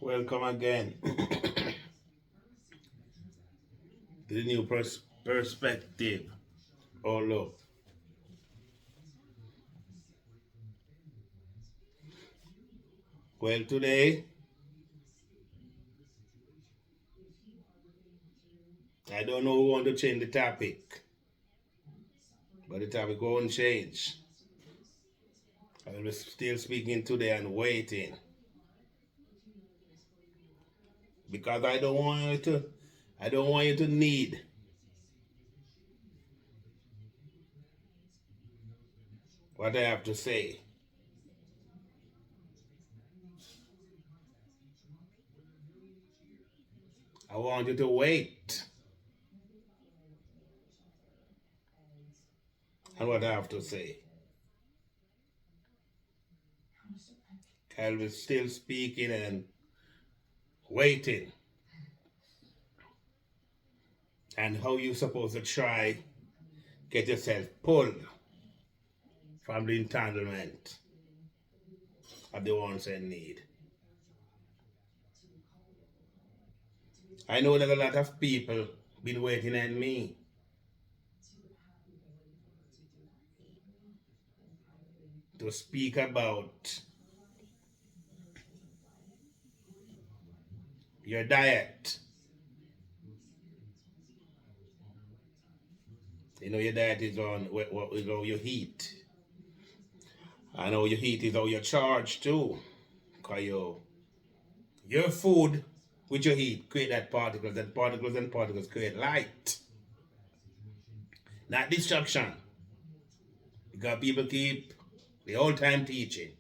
Welcome again to the new perspective. Oh, look. Well, today, I don't know who want to change the topic, but the topic won't change. I will be still speaking today and waiting because I don't want you to need what I have to say. I want you to wait on what I have to say. I'll be still speaking and waiting. And how you supposed to try get yourself pulled from the entanglement of the wants and need. I know that a lot of people been waiting on me to speak about your diet. You know your diet is on what is how you eat. I know your heat is how you charge too. Cause your food with your heat create that particles and particles and particles create light. Not destruction. Because people keep the whole time teaching.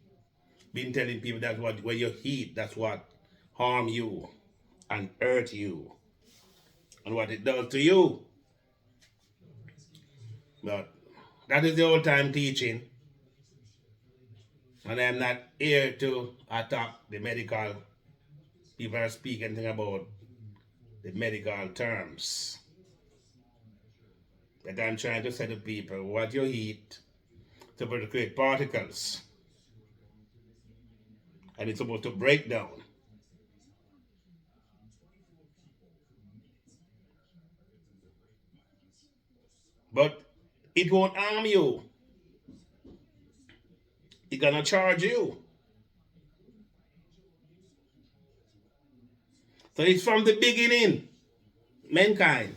Been telling people that's what when you heat, that's what harm you and hurt you. And what it does to you. But that is the old time teaching. And I'm not here to attack the medical. People are speaking about the medical terms. But I'm trying to say to people what you eat is supposed to create particles. And it's supposed to break down. But it won't harm you. It's gonna charge you. So it's from the beginning, mankind.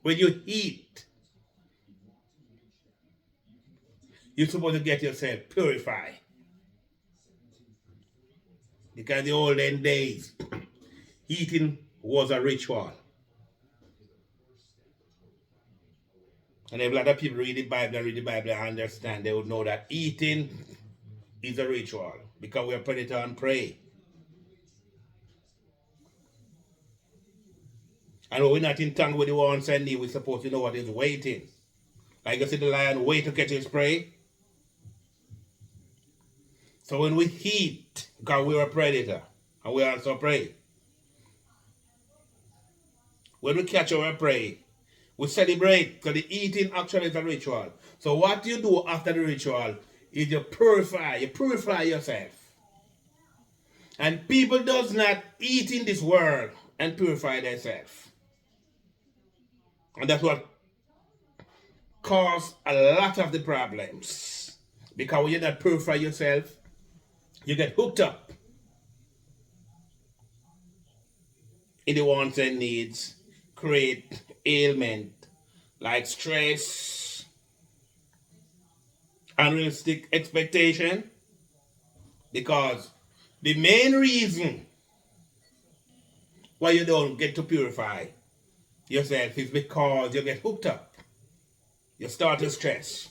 When you eat, you're supposed to get yourself purified. Because the olden days, eating was a ritual. And if a lot of people read the Bible and understand, they would know that eating is a ritual. Because we are predator and prey. And when we're not in tongue with the wants and need, we're supposed to know what is waiting. Like you see the lion wait to catch his prey. So when we eat, because we're a predator, and we also prey. When we catch our prey, we celebrate. So the eating actually is a ritual. So what you do after the ritual is you purify yourself. And people does not eat in this world and purify themselves. And that's what cause a lot of the problems. Because when you not purify yourself, you get hooked up in the wants and needs, create ailment like stress, unrealistic expectation. Because the main reason why you don't get to purify yourself is because you get hooked up. You start to stress.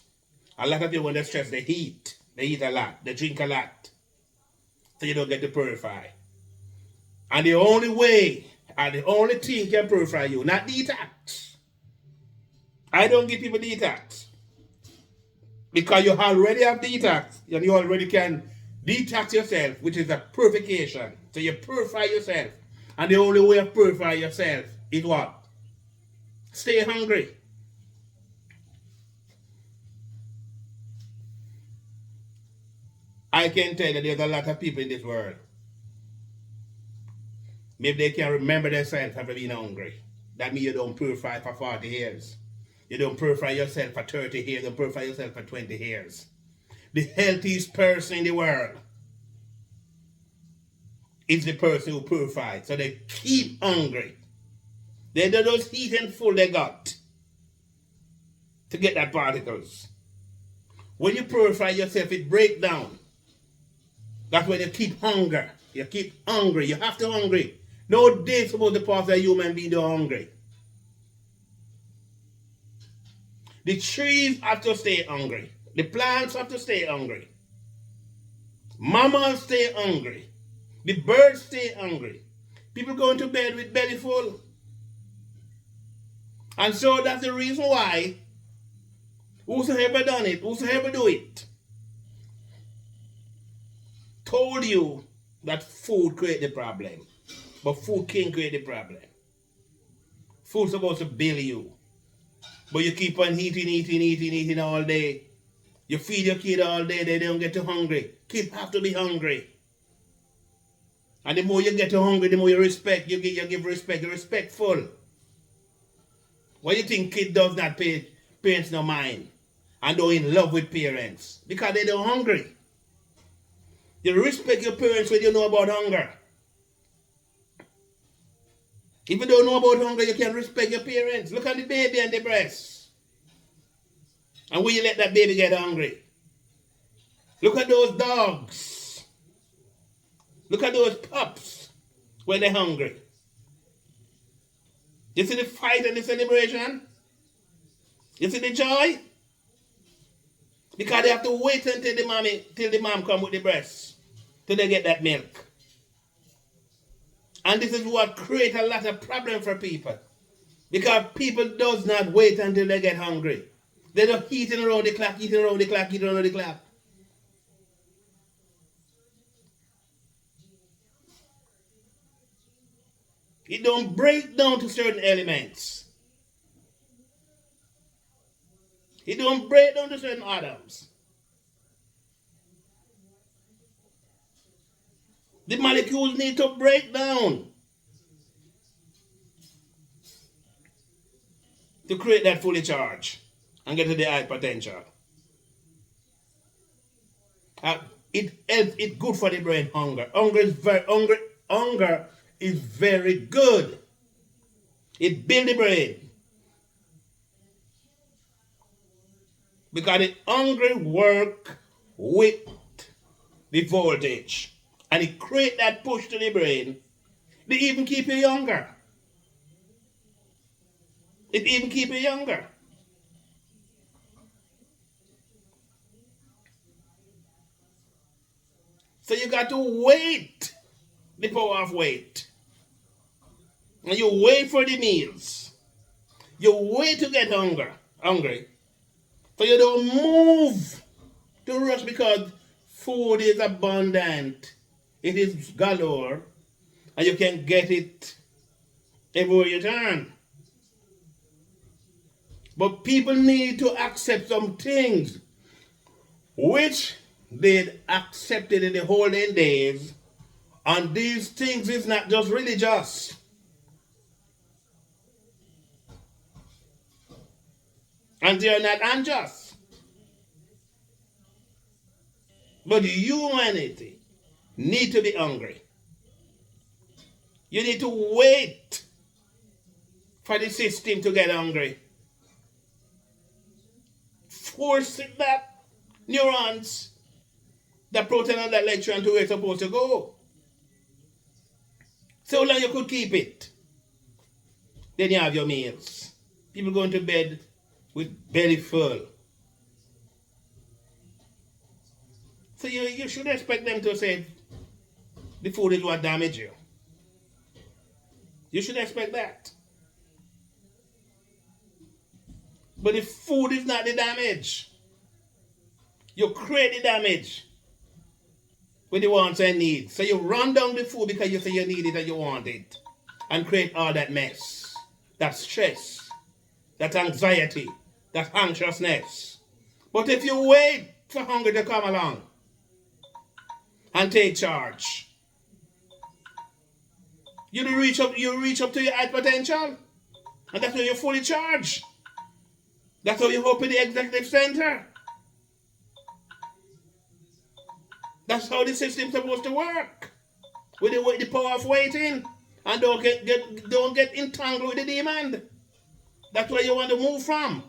A lot of people when they stress, they eat. They eat a lot. They drink a lot. So you don't get to purify. And the only way and the only thing can purify you, not detox. I don't give people detox. Because you already have detox and you already can detox yourself, which is a purification. So you purify yourself. And the only way of purify yourself is what? Stay hungry. I can tell you there's a lot of people in this world. Maybe they can remember themselves after being hungry. That means you don't purify for 40 years. You don't purify yourself for 30 years. You don't purify yourself for 20 years. The healthiest person in the world is the person who purifies. So they keep hungry. They don't just eat and full they got to get that particles. When you purify yourself, it breaks down. That's when you keep hunger. You keep hungry. You have to hungry. No day supposed to pass a human being to hungry. The trees have to stay hungry. The plants have to stay hungry. Mammals stay hungry. The birds stay hungry. People going to bed with belly full. And so that's the reason why whosoever done it, whosoever do it, told you that food create the problem. But food can't create the problem. Food's supposed to build you. But you keep on eating all day. You feed your kid all day, they don't get too hungry. Kids have to be hungry. And the more you get too hungry, the more you respect. You give respect. You're respectful. Why do you think kid does not pay parents no mind? And they're in love with parents? Because they don't hungry. You respect your parents when you know about hunger. If you don't know about hunger, you can respect your parents. Look at the baby and the breast. And when you let that baby get hungry. Look at those dogs. Look at those pups when they're hungry. You see the fight and the celebration? You see the joy? Because they have to wait until the mom come with the breast. Till they get that milk. And this is what creates a lot of problem for people. Because people does not wait until they get hungry. They just eating around the clock. It don't break down to certain elements. It don't break down to certain atoms. The molecules need to break down to create that fully charge and get to the high potential. It's good for the brain. Hunger is very good. It builds the brain. Because the hungry work with the voltage. And it create that push to the brain. They even keep you younger. It even keep you younger. So you got to wait the power of wait. And you wait for the meals. You wait to get hungry. So you don't move to rush because food is abundant. It is galore. And you can get it everywhere you turn. But people need to accept some things which they accepted in the olden days. And these things is not just religious. And they are not unjust. But humanity need to be hungry. You need to wait for the system to get hungry. Force that neurons, the protein and that electron to where it's supposed to go. So long you could keep it. Then you have your meals. People going to bed with belly full. So you should expect them to say the food is what damaged you. You should expect that. But the food is not the damage. You create the damage with the wants and needs. So you run down the food because you say you need it and you want it. And create all that mess. That stress. That anxiety. That anxiousness. But if you wait for hunger to come along, and take charge. You reach up to your high potential. And that's when you're fully charged. That's how you open the executive center. That's how the system's supposed to work. With the power of waiting. And don't get entangled with the demand. That's where you want to move from.